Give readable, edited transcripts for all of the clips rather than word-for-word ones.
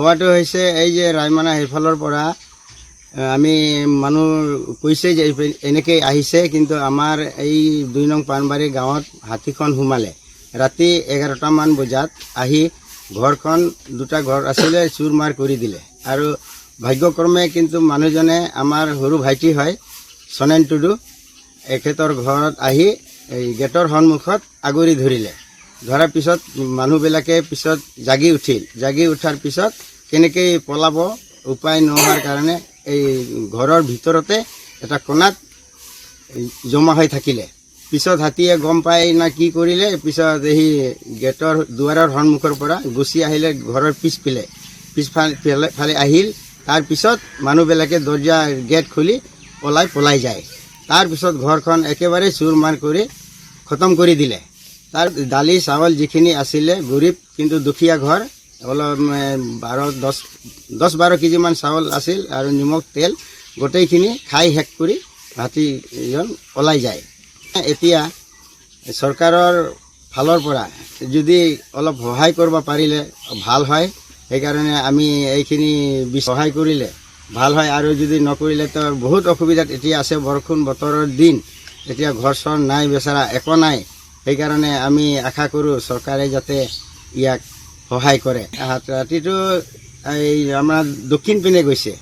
হোৱাটো হৈছে এই যে ৰায়মানা সেইফালৰ পৰা আমি মানুহ কৈছে যে এনেকৈ আহিছে, কিন্তু আমাৰ এই 2 নং পাণবাৰী গাঁৱত হাতীখন সোমালে। ৰাতি 11টামান বজাত আহি ঘৰখন 2টা ঘৰ আছিলে চুৰ মাৰ কৰি দিলে। আৰু ভাগ্যক্ৰমে কিন্তু মানুহজনে আমাৰ সৰু ভাইটি হয়, সনেন টুডু, এখেতৰ ঘৰত আহি এই গেটৰ সন্মুখত আগুৰি ধৰিলে। ধৰাৰ পিছত মানুহবিলাকে পিছত জাগি উঠাৰ পিছত কেনেকৈ পলাব উপায় নোহোৱাৰ কাৰণে এই ঘৰৰ ভিতৰতে এটা কোণাত জমা হৈ থাকিলে। পিছত হাতীয়ে গম পাই না কি কৰিলে, পিছত সেই গেটৰ দুৱাৰৰ সন্মুখৰ পৰা গুচি আহিলে ঘৰৰ পিছফালে আহিল। তাৰপিছত মানুহবিলাকে দৰ্জা গেট খুলি পলাই যায়। তাৰপিছত ঘৰখন একেবাৰে চুৰ মাৰ কৰি খতম কৰি দিলে। তাৰ দালি চাউল যিখিনি আছিলে, গৰীব কিন্তু দুখীয়া ঘৰ, অলপ 10-12 কেজিমান চাউল আছিল আৰু নিমখ তেল গোটেইখিনি খাই শেষ কৰি হাতীজন পলাই যায়। এতিয়া চৰকাৰৰ ফালৰ পৰা যদি অলপ সহায় কৰিব পাৰিলে ভাল হয়, সেইকাৰণে আমি এইখিনি সহায় কৰিলে ভাল হয়। আৰু যদি নকৰিলে তো বহুত অসুবিধাত এতিয়া আছে, বৰষুণ বতৰৰ দিন, এতিয়া ঘৰ চৰ নাই, বেচাৰা একো নাই। সেইকাৰণে আমি আশা কৰোঁ চৰকাৰে যাতে ইয়াক সহায় কৰে। ৰাতিটো এই আমাৰ দক্ষিণ পিনে গৈছে,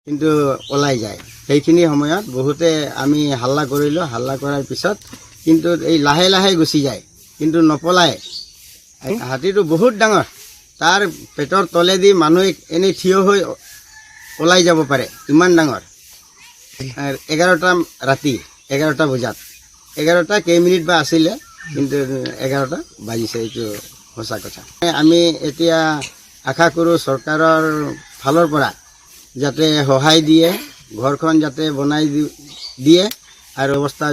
কিন্তু ওলাই যায়। সেইখিনি সময়ত বহুতে আমি হাল্লা কৰিলোঁ, হাল্লা কৰাৰ পিছত কিন্তু এই লাহে লাহে গুচি যায়, কিন্তু নপলায়। হাতীটো বহুত ডাঙৰ, তাৰ পেটৰ তলেদি মানুহ এনেই থিয় হৈ ওলাই যাব পাৰে, ইমান ডাঙৰ। 11টা ৰাতি 11টা বজাত 11টা কেইমিনিট বা আছিলে, কিন্তু 11টা বাজিছে, এইটো সঁচা কথা। আমি এতিয়া আশা কৰোঁ চৰকাৰৰ ফালৰ পৰা যাতে সহায় দিয়ে, ঘৰখন যাতে বনাই দিয়ে আৰু ব্যৱস্থা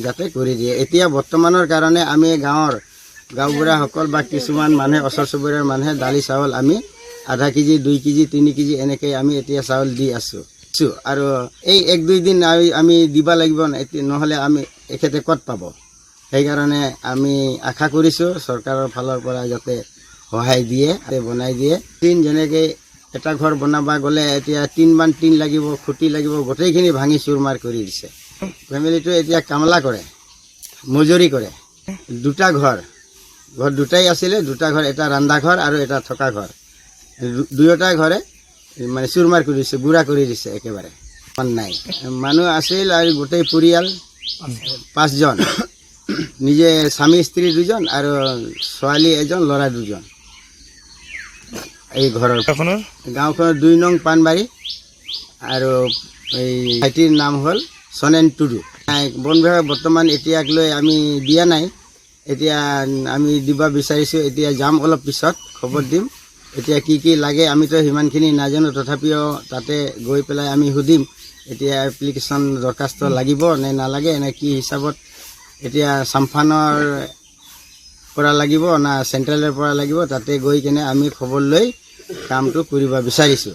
যাতে কৰি দিয়ে। এতিয়া বৰ্তমানৰ কাৰণে আমি গাঁওবুঢ়াসকল বা কিছুমান মানুহে, ওচৰ চুবুৰীয়াৰ মানুহে দালি চাউল আমি আধা কেজি, 2 কেজি, 3 কেজি এনেকৈ আমি এতিয়া চাউল দি আছোঁ। আৰু এই 1-2 দিন আমি দিব লাগিব, নহ'লে আমি এখেতে ক'ত পাব। সেইকাৰণে আমি আশা কৰিছোঁ চৰকাৰৰ ফালৰ পৰা যাতে সহায় দিয়ে, বনাই দিয়ে। যেনেকৈ এটা ঘৰ বনাব গ'লে এতিয়া 3 টিন লাগিব, খুঁটি লাগিব, গোটেইখিনি ভাঙি চুৰমাৰ কৰি দিছে। ফেমিলিটো এতিয়া কামলা কৰে, মজুৰি কৰে। 2টা ঘৰ 2টাই আছিলে, 2টা ঘৰ, এটা ৰন্ধা ঘৰ আৰু এটা থকা ঘৰ। 2টা ঘৰে মানে চুৰমাৰ কৰি দিছে, বুঢ়া কৰি দিছে একেবাৰে। নাই মানুহ আছিল আৰু গোটেই পৰিয়াল 5জন, নিজে স্বামী স্ত্ৰী 2জন আৰু ছোৱালী 1জন, ল'ৰা 2জন। এই ঘৰৰ গাঁওখনৰ 2 নং পাণবাৰী, আৰু এই ভাইটিৰ নাম হ'ল সনেন টুডু। বন বিভাগ বৰ্তমান এতিয়াক লৈ আমি দিয়া নাই, এতিয়া আমি দিব বিচাৰিছোঁ। এতিয়া যাম, অলপ পিছত খবৰ দিম। এতিয়া কি লাগে আমিতো সিমানখিনি নাজানো, তথাপিও তাতে গৈ পেলাই আমি সুধিম এতিয়া এপ্লিকেশ্যন দৰখাস্ত লাগিব নে নালাগে, নে কি হিচাপত, এতিয়া চাম্ফানৰ পৰা লাগিব না চেণ্ট্ৰেলৰ পৰা লাগিব, তাতে গৈ কিনে আমি খবৰ লৈ কামটো কৰিব বিচাৰিছোঁ।